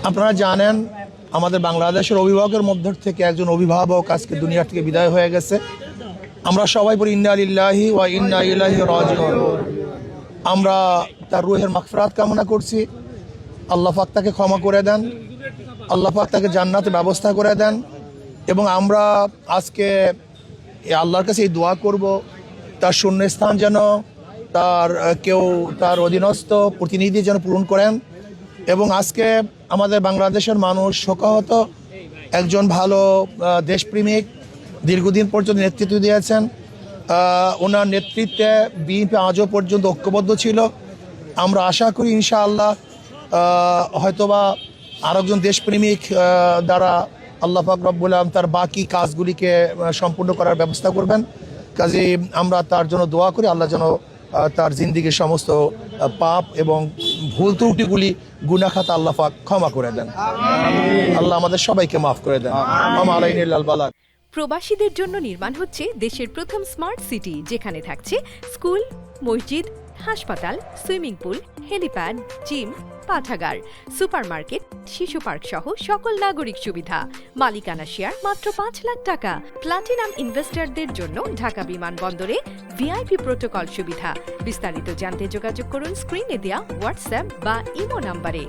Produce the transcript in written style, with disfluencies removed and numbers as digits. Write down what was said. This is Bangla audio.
আপনারা জানেন আমাদের বাংলাদেশের অভিভাবকের মধ্য থেকে একজন অভিভাবক আজকে দুনিয়া থেকে বিদায় হয়ে গেছে। আমরা সবাই বলি ইন্না লিল্লাহি ওয়া ইন্না ইলাইহি রাজিউন। আমরা তার রুহের মাগফিরাত কামনা করছি। আল্লাহ পাক তাকে ক্ষমা করে দেন, আল্লাহ পাক তাকে জান্নাতের ব্যবস্থা করে দেন। এবং আমরা আজকে আল্লাহর কাছে এই দোয়া করব, তার শূন্যস্থান যেন তার অধীনস্থ প্রতিনিধি যেন পূরণ করেন। এবং আজকে আমাদের বাংলাদেশের মানুষ শোকাহত, একজন ভালো দেশপ্রেমিক, দীর্ঘদিন পর্যন্ত নেতৃত্ব দিয়েছেন। ওনার নেতৃত্বে বিএনপি আজও পর্যন্ত ঐক্যবদ্ধ ছিল। আমরা আশা করি ইনশাআল্লাহ হয়তোবা আরেকজন দেশপ্রেমিক দ্বারা আল্লাহ পাক রব্বুল আলামিন তার বাকি কাজগুলিকে সম্পূর্ণ করার ব্যবস্থা করবেন। কাজে আমরা তার জন্য দোয়া করি, আল্লাহ যেন তার জিন্দিগির সমস্ত পাপ এবং ভুল ত্রুটিগুলি গুনাহ খাতা আল্লাহ পাক ক্ষমা করে দেন। আল্লাহ আমাদের সবাইকে মাফ করে দেন। আলাইনাল বালাগ। প্রবাসীদের জন্য নির্মাণ হচ্ছে দেশের প্রথম স্মার্ট সিটি, যেখানে থাকছে স্কুল, মসজিদ, হাসপাতাল, সুইমিং পুল, হেলিপ্যাড, জিম, পাঠাগার, সুপারমার্কেট, শিশু পার্ক সহ সকল নাগরিক সুবিধা। মালিকানা শেয়ার মাত্র 5 লাখ টাকা। প্লাটিনাম ইনভেস্টরদের জন্য ঢাকা বিমানবন্দরে ভিআইপি প্রোটোকল সুবিধা। বিস্তারিত জানতে যোগাযোগ করুন স্ক্রিনে দেয়া হোয়াটসঅ্যাপ বা ইমো নাম্বারে।